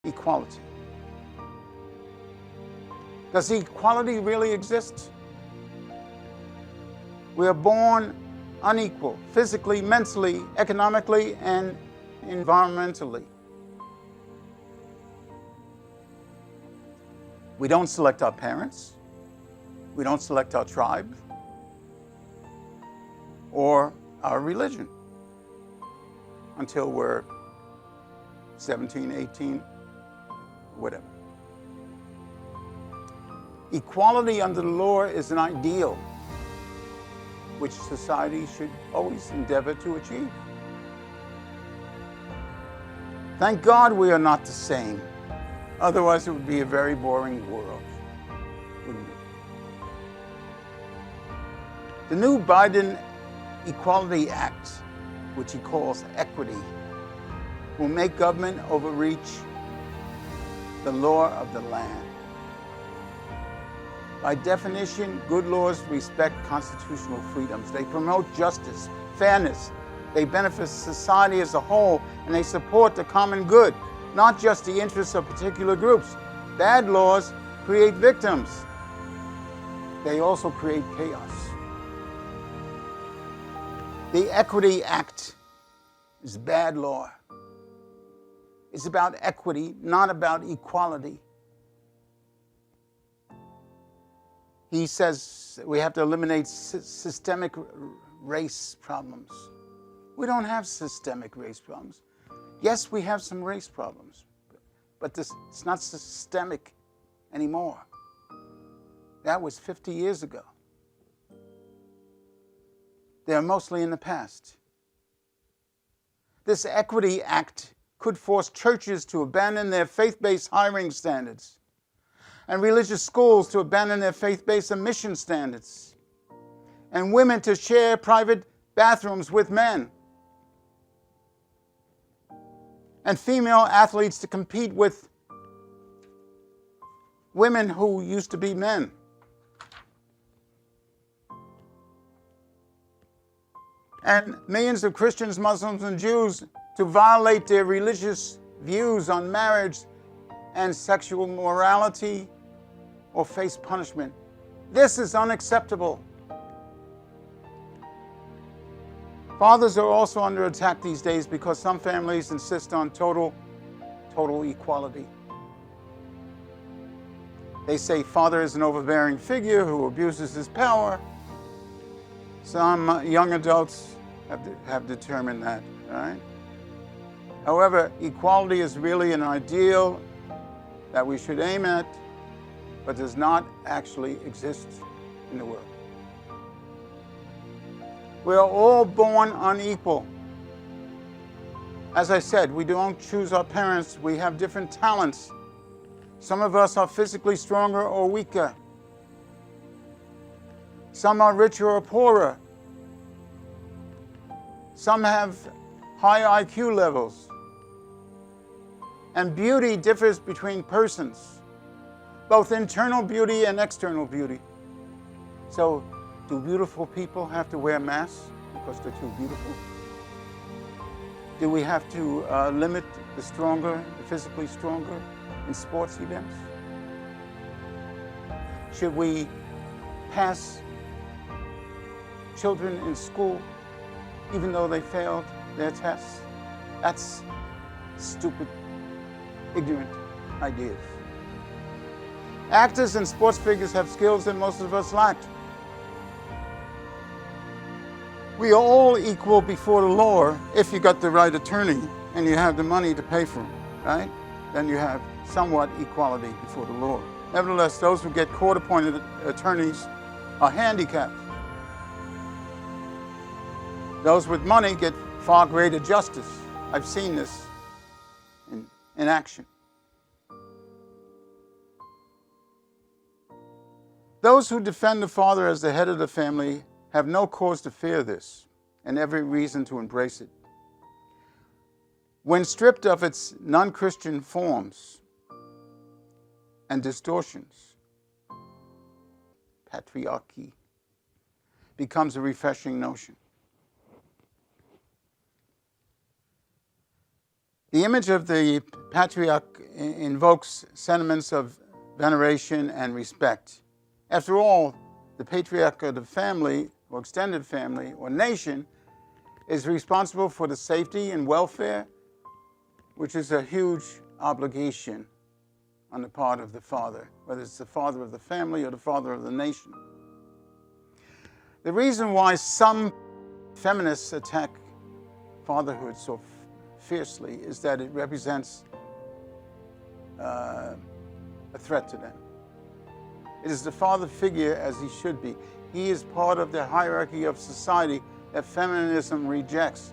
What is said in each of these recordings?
equality. Does equality really exist? We are born unequal, physically, mentally, economically, and environmentally. We don't select our parents. We don't select our tribe or our religion until we're 17, 18, whatever. Equality under the law is an ideal which society should always endeavor to achieve. Thank God we are not the same. Otherwise, it would be a very boring world, wouldn't it? The new Biden Equality Act, which he calls equity, will make government overreach the law of the land. By definition, good laws respect constitutional freedoms. They promote justice, fairness. They benefit society as a whole, and they support the common good, not just the interests of particular groups. Bad laws create victims. They also create chaos. The Equity Act is bad law. It's about equity, not about equality. He says we have to eliminate systemic race problems. We don't have systemic race problems. Yes, we have some race problems, but it's not systemic anymore. That was 50 years ago. They're mostly in the past. This Equity Act could force churches to abandon their faith-based hiring standards and religious schools to abandon their faith-based admission standards, and women to share private bathrooms with men, and female athletes to compete with women who used to be men. And millions of Christians, Muslims, and Jews to violate their religious views on marriage and sexual morality or face punishment. This is unacceptable. Fathers are also under attack these days because some families insist on total equality. They say father is an overbearing figure who abuses his power. Some young adults have determined that, right? However, equality is really an ideal that we should aim at, but does not actually exist in the world. We are all born unequal. As I said, we don't choose our parents. We have different talents. Some of us are physically stronger or weaker. Some are richer or poorer. Some have high IQ levels. And beauty differs between persons, both internal beauty and external beauty. So, do beautiful people have to wear masks because they're too beautiful? Do we have to limit the physically stronger in sports events? Should we pass children in school even though they failed their tests? That's stupid, ignorant ideas. Actors and sports figures have skills that most of us lack. We are all equal before the law if you got the right attorney and you have the money to pay for him, right? Then you have somewhat equality before the law. Nevertheless, those who get court-appointed attorneys are handicapped. Those with money get far greater justice. I've seen this in action. Those who defend the father as the head of the family have no cause to fear this and every reason to embrace it. When stripped of its non-Christian forms and distortions, patriarchy becomes a refreshing notion. The image of the patriarch invokes sentiments of veneration and respect. After all, the patriarch of the family, or extended family, or nation, is responsible for the safety and welfare, which is a huge obligation on the part of the father, whether it's the father of the family or the father of the nation. The reason why some feminists attack fatherhood so fiercely is that it represents a threat to them. It is the father figure as he should be. He is part of the hierarchy of society that feminism rejects.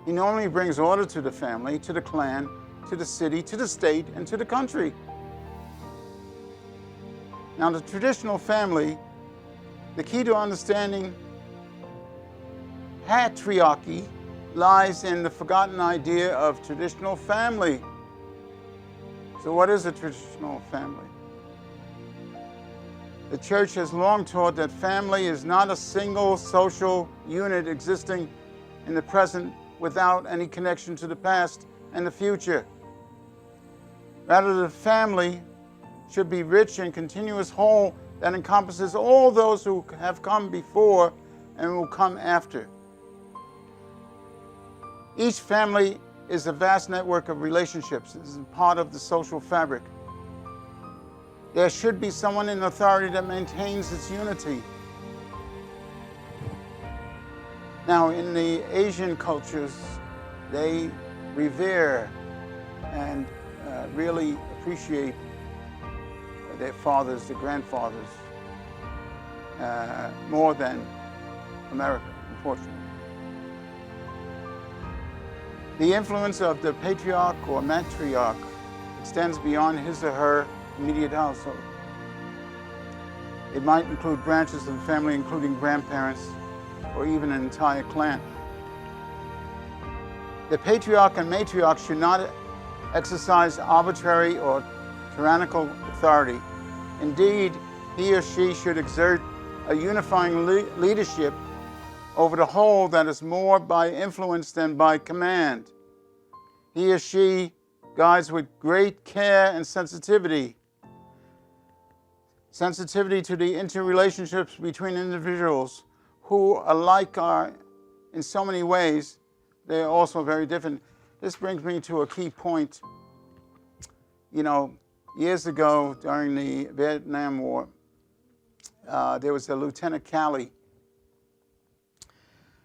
He normally brings order to the family, to the clan, to the city, to the state, and to the country. Now, the traditional family, the key to understanding patriarchy lies in the forgotten idea of traditional family. So what is a traditional family? The church has long taught that family is not a single social unit existing in the present without any connection to the past and the future. Rather, the family should be rich and continuous whole that encompasses all those who have come before and will come after. Each family is a vast network of relationships. This is part of the social fabric. There should be someone in authority that maintains its unity. Now, in the Asian cultures, they revere and really appreciate their fathers, their grandfathers, more than America, unfortunately. The influence of the patriarch or matriarch extends beyond his or her immediate household. It might include branches of the family, including grandparents, or even an entire clan. The patriarch and matriarch should not exercise arbitrary or tyrannical authority. Indeed, he or she should exert a unifying leadership over the whole that is more by influence than by command. He or she guides with great care and sensitivity. Sensitivity to the interrelationships between individuals who alike are in so many ways, they're also very different. This brings me to a key point. You know, years ago during the Vietnam War, there was a Lieutenant Calley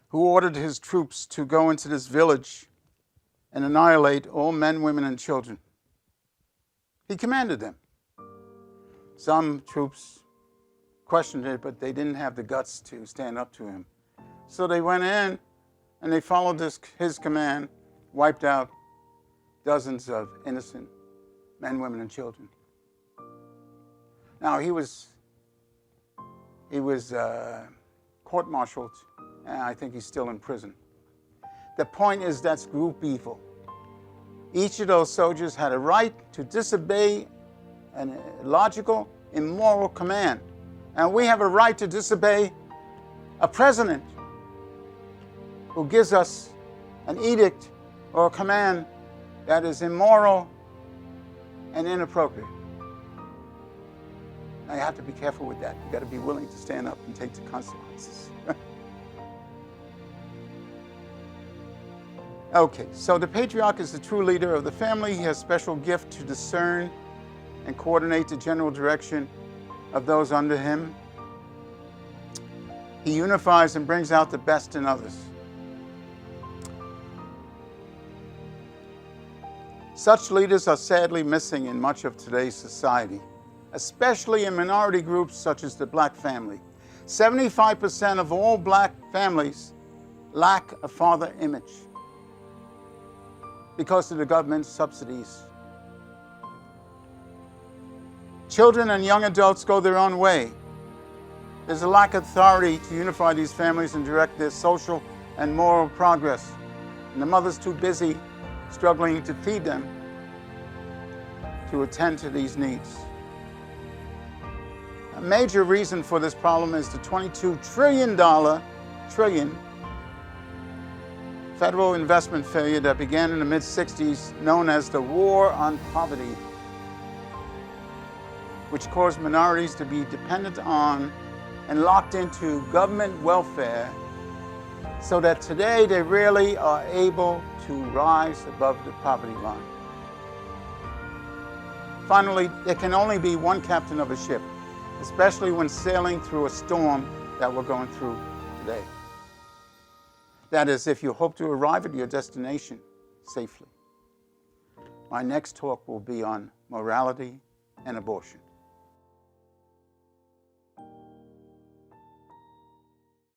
who ordered his troops to go into this village and annihilate all men, women, and children. He commanded them. Some troops questioned it, but they didn't have the guts to stand up to him. So they went in and they followed his command, wiped out dozens of innocent men, women, and children. Now, he was court-martialed, and I think he's still in prison. The point is, that's group evil. Each of those soldiers had a right to disobey a logical, immoral command. And we have a right to disobey a president who gives us an edict or a command that is immoral and inappropriate. Now, you have to be careful with that. You've got to be willing to stand up and take the consequences. Okay, so the patriarch is the true leader of the family. He has a special gift to discern and coordinate the general direction of those under him. He unifies and brings out the best in others. Such leaders are sadly missing in much of today's society, especially in minority groups such as the black family. 75% of all black families lack a father image because of the government subsidies. Children and young adults go their own way. There's a lack of authority to unify these families and direct their social and moral progress. And the mother's too busy struggling to feed them to attend to these needs. A major reason for this problem is the $22 trillion federal investment failure that began in the mid-60s, known as the War on Poverty, which caused minorities to be dependent on and locked into government welfare, so that today they rarely are able to rise above the poverty line. Finally, there can only be one captain of a ship, especially when sailing through a storm that we're going through today. That is, if you hope to arrive at your destination safely. My next talk will be on morality and abortion.